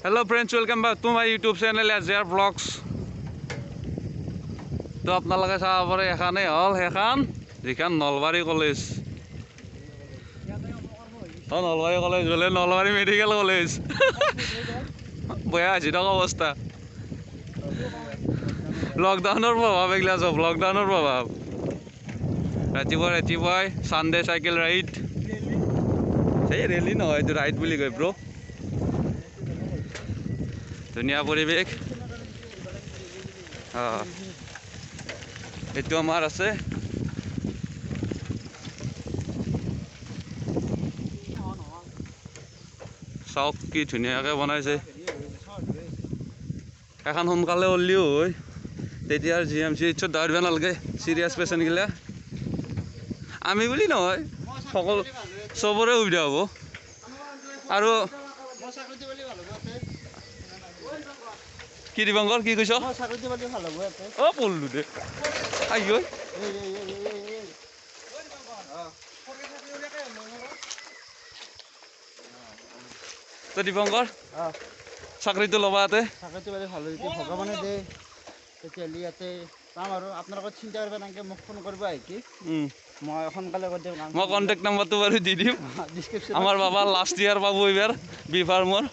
Hello friends, welcome back to my YouTube channel AJR blogs. तो आपनालोके चाब पारे एखाने हल सेखान जिखान नलबारी कलेज। तो नलबारी कलेज बोले नलबारी मेडिकल कलेज बया आछिटक अवस्था लकडाउनर प्रभाव एगला सब लकडाउनर प्रभाव। रातिपुवाई सानडे साइकेल राइड रेली नहय एटु राइड बुली कय ब्रो। धुनिया परिवेश एटु आमार आछे चाওক कि धुनियाके बनाइছে। এখন সোনকালে ওলিও হয় তেতিয়া জিএমচিএইচত দাঁড়িব নালাগে সিরিয়াস পেশেন্ট গিলা। আমি বুলি নহয় সকল সবৰে সুবিধা হ'ব। আৰু কি দিবংকৰ কি কৈছ? অ পল্লু দে আইও তো দিবংকৰ চাকৰিটো লবাতে চাকৰিটো বেলে ভাল হৈছে ভগৱানে দে তেতিয়ালি ইয়াতে পাম আৰু আপোনালোকৰ চিন্তা কৰিব নালাগে। মোক ফোন কৰিব আহি মই সোনকালে কৰি দিম। মই কন্টেক্ট নাম্বাৰটো বাৰু দি দিম ডিসক্রিপশন। আমার বাবা লাস্ট ইয়ার পাবো এবার বি ফার্মর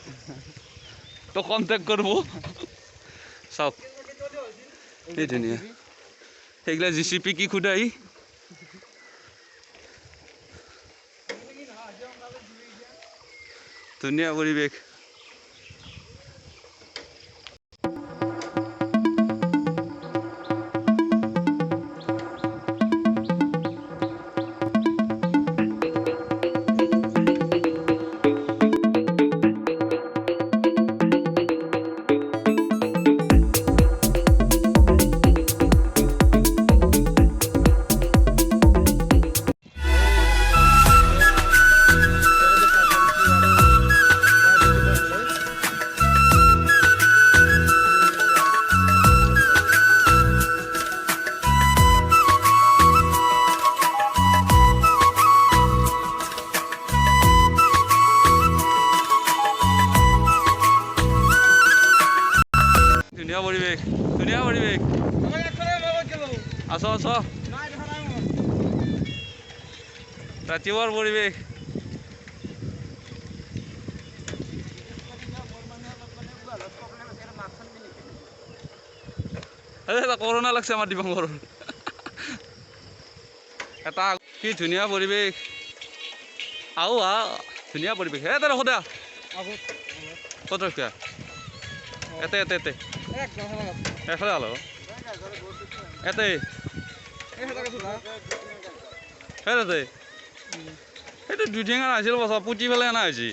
তো কন্টেক্ট করবো। চাওক এই ধুনিয়া সেইগিলা জিচিপি কি খুদাই ধুনিয়া পরিবেশ। ধুনিয়া পৰিৱেশ আছ আছ ৰাতিপুৱাৰ পৰিৱেশ। কৰোণা লাগছে আমাৰ দিবংকৰ এটা কি ধুনীয়া পৰিৱেশ। আও ধুনীয়া পৰিৱেশ এটা ৰখ দে ক'ত ৰখা এতে এতে এতে এফালে ভাল এতে সেইটাতে সেইটো দুই ঠেঙা নাছিল বছা পুতি পেলাই অনা হৈছে।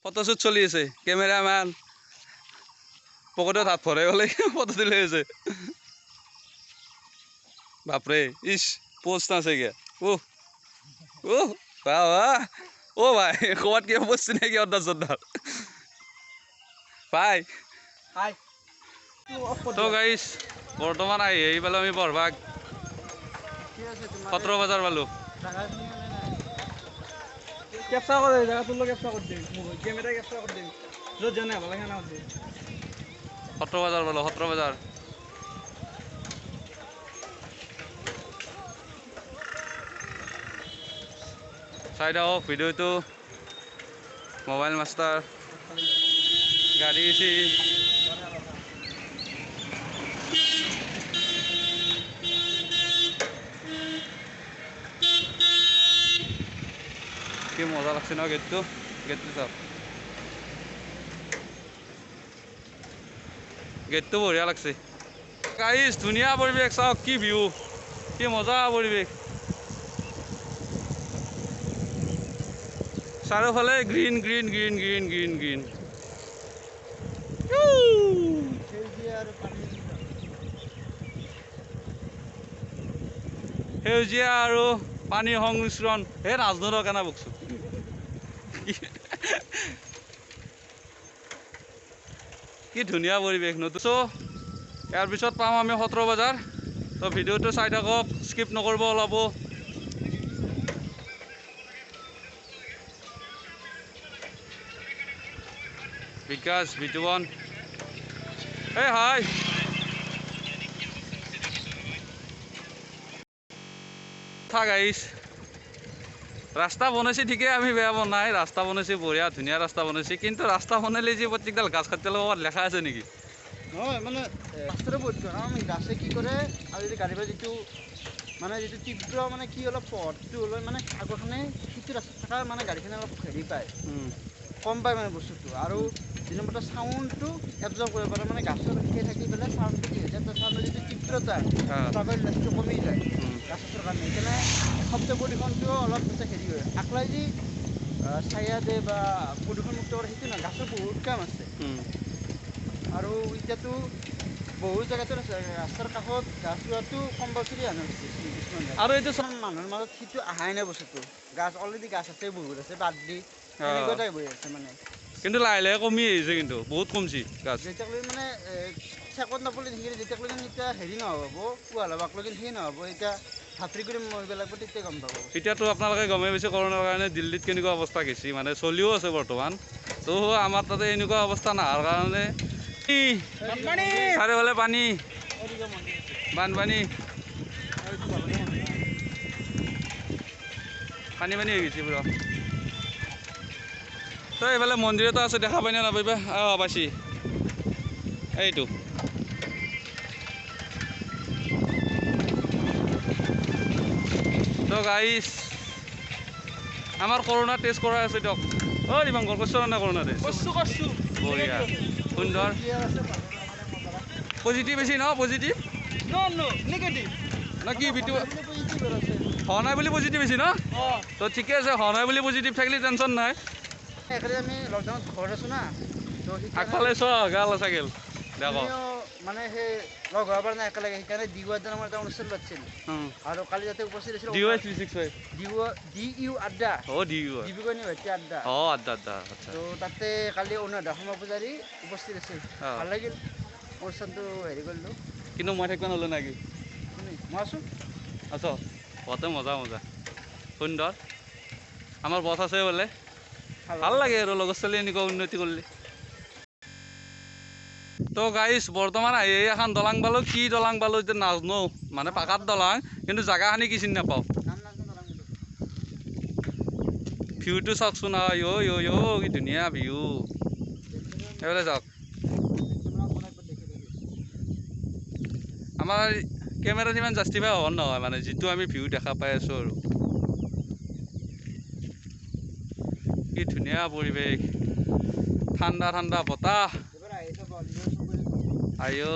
ফটোশ্বুট চলি আছে কেমেৰামেন পকেটত হাত ভৰাই পেলাই ফটো তুলি আছে। বাপৰে ইচ পোষ্ট আছে গে ও ভাই ক'ৰবাত কিবা বস্তু নেকি অৰ্ডাৰ চৰ্ডাৰ ভাই হাই তো গাইছ বৰ্তমান আহি পালো আমি বৰভাগ 17 বজাৰ পালো। ক্যাপচাৰ কৰে জায়গা তোৰ ক্যাপচাৰ কৰি দিম মোৰ ক্যামেৰা ক্যাপচাৰ কৰি দিম য'ত জানে ভাল লাগে না 17 বজাৰ পালো 17 বজাৰ। চাই দিয়ক ভিডিঅ'টো মোবাইল মাষ্টাৰ গাড়ী আছে কি মজা লাগছে ন গেটটো চাওক গেটটো বঢ়িয়া লাগছে গাইছ। ধুনীয়া পৰিৱেশ চাওক কি ভিউ কি মজা পৰিৱেশ। চাৰিওফালে green green green green green green সেউজীয়া আৰু পানীৰ সংমিশ্ৰণ হে ৰাজনৈতিক কেনে বকছো কি ধুনীয়া পৰিৱেশ নতুন। ইয়াৰ পিছত পাম আমি 17 বজাৰ। তো ভিডিঅ'টো চাই থাকক স্কিপ নকৰিব অলপো। বিকাশ বিটুবন এই হাই গাইছ ৰাস্তা বনাইছে ঠিকে আমি বেয়া বনাই ৰাস্তা বনাইছে বঢ়িয়া ধুনীয়া ৰাস্তা বনাইছে কিন্তু ৰাস্তা বনালে যে প্ৰত্যেকডাল গাছ কাটি লগত লেখা আছে নেকি নহয় মানে ৰাস্তাটো বহুত কাৰণ গাছে কি কৰে আৰু যদি গাড়ী যিটো মানে যিটো তীব্ৰ মানে কি অলপ পথটো লৈ মানে আগৰখনে সিটো ৰাস্তাত থকা মানে গাড়ীখনে অলপ হেৰি পায় কম পায় মানে বস্তুটো আৰু দুই নম্বৰতে চাউণ্ডটো এবজৰ্ব কৰিব পাৰে মানে গাছৰ সেই থাকি পেলাই চাউণ্ডটো কি হৈ যায় তো চাউণ্ডৰ যিটো তীব্ৰতা লেচটো কমি যায় গাছৰ কাৰণে সেইকাৰণে শব্দ প্ৰদূষণটোও অলপ হেৰি হয় আকলাই যি ছায়া দে বা প্ৰদূষণমুক্ত কৰে সেইটো নহয় গাছৰ বহুত কাম আছে আৰু এতিয়াতো বহুত জেগাতো ৰাস্তাৰ কাষত গাছ ৰোৱাটো কম্পালচৰি আনে আৰু এইটো চব মানুহৰ মাজত সিটো অহাই নাই বস্তুটো গাছ অলৰেডি গাছ আছে বহুত আছে বাদ দি এনেকুৱা টাইপ হৈ আছে মানে কিন্তু লাহে লাহে কমি আহিছে কিন্তু বহুত কমছি গাছ যেতিয়ালৈ মানে চেকত নাপলে সেইখিনি যেতিয়ালৈকে এতিয়া হেৰি নহ'ব পুৱা ল'বাক লৈ সেই নহ'ব এতিয়া ভাতৰি কৰি মৰিব লাগিব তেতিয়া গম পাব এতিয়াতো আপোনালোকে গমেই পাইছে কৰোণাৰ কাৰণে দিল্লীত কেনেকুৱা অৱস্থা গৈছে মানে চলিও আছে বৰ্তমান তো আমাৰ তাতে এনেকুৱা অৱস্থা নাহাৰ কাৰণে চাৰিওফালে পানী বানপানী পানী পানী হৈ গৈছে পুৰা তো এইফালে মন্দিৰ এটা আছে দেখা পাই নে নাপাইবা পাইছি এইটো তো গাইছ আমাৰ কৰোণা টেষ্ট কৰাই আছে দিয়ক দিবাংকৰ কৈছ নে কৰোণা টেষ্ট বঢ়িয়া সুন্দৰ পজিটিভ বেছি ন পজিটিভ না কি বিটু হোৱা নাই বুলি পজিটিভ বেছি ন তো ঠিকে আছে হোৱা নাই বুলি পজিটিভ থাকিলে টেনশ্যন নাই আমি লকডাউনত ঘৰত আছো না আগফালে চ গাল চাইকেল দেখো মানে সেই লগ হোৱাৰ পৰা নাই একেলগে সেইকাৰণে ডিউ আড্ডা নামৰ এটা অনুষ্ঠান পাতিছিল আৰু কালি যাতে উপস্থিত আছিল DU আড্ডা ডিব্ৰুগড় ভাইটি আড্ডা তো তাতে কালি অনুৰাধা শৰ্মা পূজাৰী উপস্থিত আছিল ভাল লাগিল অনুষ্ঠানটো হেৰি কৰিলোঁ কিন্তু মই থাকিব নলো নেকি মই আছোঁ আছ বতে মজা মজা সুন্দৰ আমাৰ বছ আছে বোলে ভাল লাগে আৰু লগৰ ছোৱালী এনেকুৱা উন্নতি কৰিলে তো গাইছ বৰ্তমান আহি এখন দলাং পালোঁ কি দলাং পালোঁ এতিয়া নাজানো মানে পাকাত দলাং কিন্তু জাগাখিনি কি চিনি নাপাওঁ ভিউটো চাওকচোন কি ধুনীয়া ভিউ এইফালে যাওক আমাৰ কেমেৰাত ইমান জাষ্টিফাই হ'ব নহয় মানে যিটো আমি ভিউ দেখা পাই আছোঁ আৰু কি ধুনীয়া পৰিৱেশ ঠাণ্ডা ঠাণ্ডা বতাহ আইও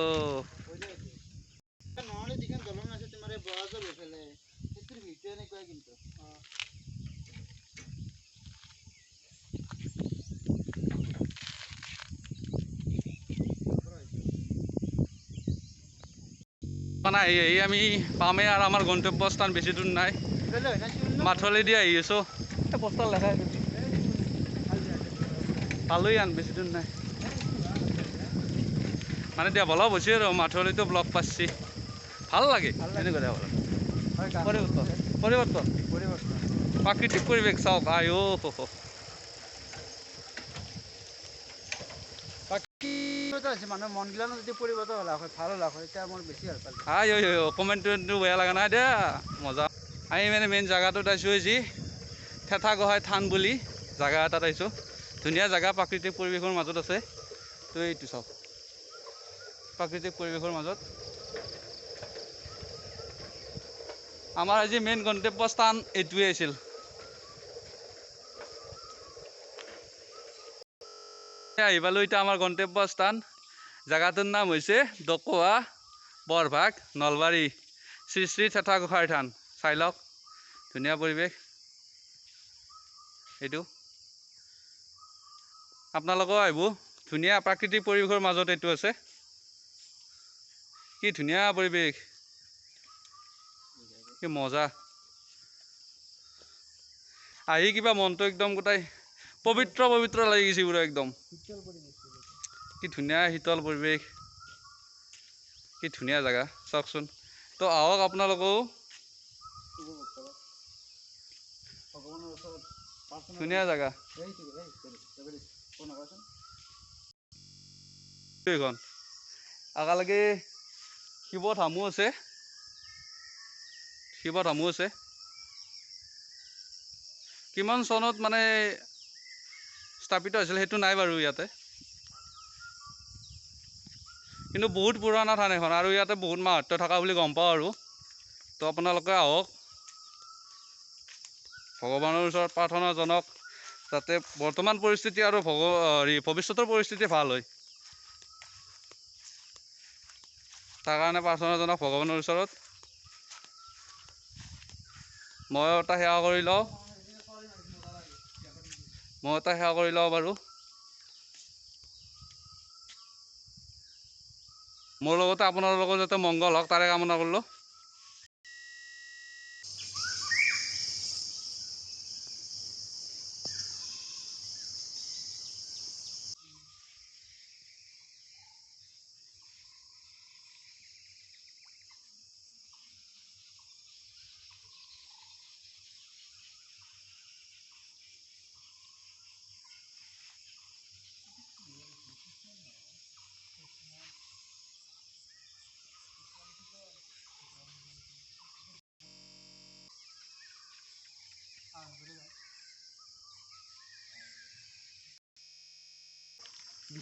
এই আমি পামেই আৰু আমাৰ গন্তব্যস্থান বেছি দূৰ নাই মাথলেদি আহি আছোঁ বস্তা লেখাই পালোঁই আন বেছি দূৰ নাই মানে ডেভেলপ হৈছে আৰু মাথলিতো ব্লক পাইছে ভাল লাগে এনেকুৱা ডেভেলপ পৰিৱৰ্তন প্ৰাকৃতিক পৰিৱেশ চাওক মানুহৰ মনগিলানো যদি পৰিৱৰ্তন হ'লা হয় ভাল হ'লা হয় এতিয়া মোৰ বেছি ভাল পালোঁ কমেণ্টটো বেয়া লগা নাই দিয়া মজা আমি মানে মেইন জেগাটোত আছোঁ যি থেথা গোহাঁই থান বুলি জেগা এটাত আহিছোঁ ধুনীয়া জেগা প্ৰাকৃতিক পৰিৱেশৰ মাজত আছে তো এইটো চাওক প্ৰাকৃতিক পৰিৱেশৰ মাজত আমাৰ আজি মেইন গন্তব্যস্থান এইটোৱে আছিল আহি পালোঁ এতিয়া আমাৰ গন্তব্যস্থান জেগাটোৰ নাম হৈছে ডকোৱা বৰভাগ নলবাৰী শ্ৰী শ্ৰী থেথা গোহাঁই থান চাই লওক ধুনীয়া পৰিৱেশ এইটো আপোনালোকেও আহিব ধুনীয়া প্ৰাকৃতিক পৰিৱেশৰ মাজত এইটো আছে কি ধুনীয়া পৰিৱেশ কি মজা আহি কিবা মনটো একদম গোটাই পবিত্ৰ পবিত্ৰ লাগি গৈছে পুৰা একদম কি ধুনীয়া শীতল পৰিৱেশ কি ধুনীয়া জেগা চাওকচোন তো আহক আপোনালোকেও ধুনীয়া জেগা এইখন আগালৈকে শিৱ ধামো আছে কিমান চনত মানে স্থাপিত হৈছিল সেইটো নাই বাৰু ইয়াতে কিন্তু বহুত পুৰণা থান এখন আৰু ইয়াতে বহুত মাহাত্ম্য থকা বুলি গম পাওঁ আৰু তো আপোনালোকে আহক ভগৱানৰ ওচৰত প্ৰাৰ্থনা জনাওক যাতে বৰ্তমান পৰিস্থিতি আৰু ভৱিষ্যতৰ পৰিস্থিতি ভাল হয় তাৰ কাৰণে প্ৰাৰ্থনা জনাওক ভগৱানৰ ওচৰত মই এটা সেৱা কৰি লওঁ বাৰু মোৰ লগতে আপোনালোকৰ যাতে মংগল হওক তাৰে কামনা কৰিলোঁ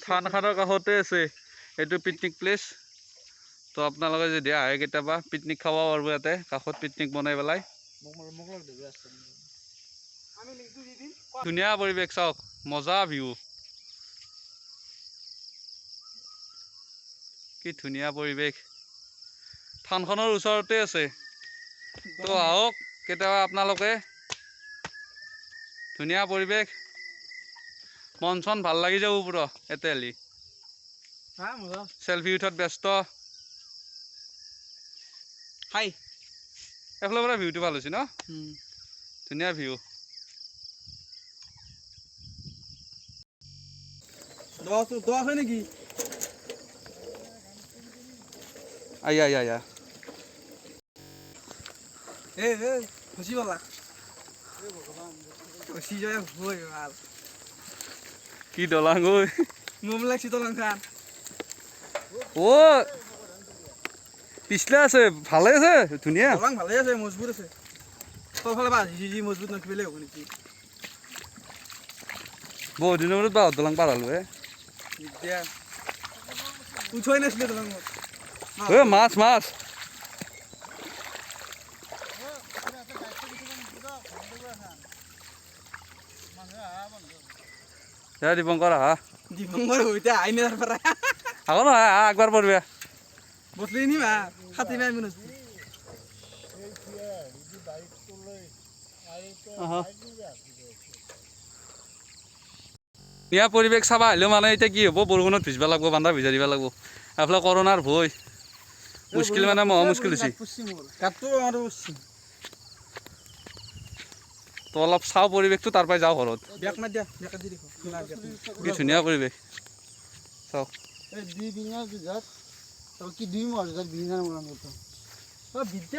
থানখনৰ কাষতে আছে এইটো পিকনিক প্লেচ তো আপোনালোকে যদি আহে কেতিয়াবা পিকনিক খাব পাৰিব ইয়াতে কাষত পিকনিক বনাই পেলাই ধুনীয়া পৰিৱেশ চাওক মজা ভিউ কি ধুনীয়া পৰিৱেশ থানখনৰ ওচৰতে আছে তো আহক কেতিয়াবা আপোনালোকে ধুনীয়া পৰিৱেশ মন চন ভাল লাগি যাব পুৰা এতেলি সেলফি উঠাত ব্যস্ত হাই এফালৰ পৰা ভিউটো ভাল হৈছে ন ধুনীয়া ভিউ নেকি আয়া খুশি পালা খুশি যায় হয় ভাল কি দলাং ঐ মম লাগছি দলাং খান ও পিছলে আছে ভালে আছে ধুনীয়া দলাং ভালে আছে মজবুত আছে তলফালে বাজি মজবুত নকিলে হ'ব নেকি বহুত দিনৰ মূৰত বাঁহৰ দলাং পাৰ হ'লো এতিয়া উঠোৱাই নাছিলে দলাং মাছ দীপঙ্কৰ আহা এতিয়া আইনে তাৰ পৰা আকৌ নহয় একবাৰ পঢ়বে বতলি নিবা খাতি মাই মন ইয়াৰ পৰিৱেশ চাবা আহিলেও মানে এতিয়া কি হ'ব বৰষুণত ভিজিব লাগিব বান্ধা ভিজাই দিব লাগিব এইফালে কৰোণাৰ ভয় মুস্কিল মানে মহা মুস্কিল হৈছে তো অলপ চাওঁ পৰিৱেশটো তাৰ পৰাই যাওঁ ঘৰত কি ধুনীয়া পৰিৱেশ চাওক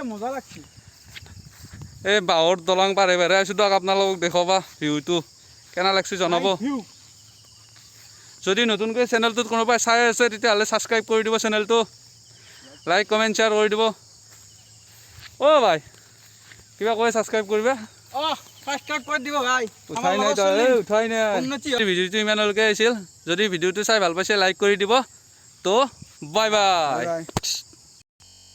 মজা লাগছে এই বাঁহৰ দলং পাৰে আছোঁ দিয়ক আপোনালোকক দেখুৱাবা ভিউটো কেনে লাগছে জনাব যদি নতুনকৈ চেনেলটোত কোনোবাই চাই আছে তেতিয়াহ'লে ছাবস্ক্ৰাইব কৰি দিব চেনেলটো লাইক কমেণ্ট শ্বেয়াৰ কৰি দিব অ' ভাই কিবা কৈ ছাবস্ক্ৰাইব কৰিবা উঠাই নাই ভিডিঅ'টো ইমানলৈকে আহিছিল যদি ভিডিঅ'টো চাই ভাল পাইছে লাইক কৰি দিব তো বাই বাই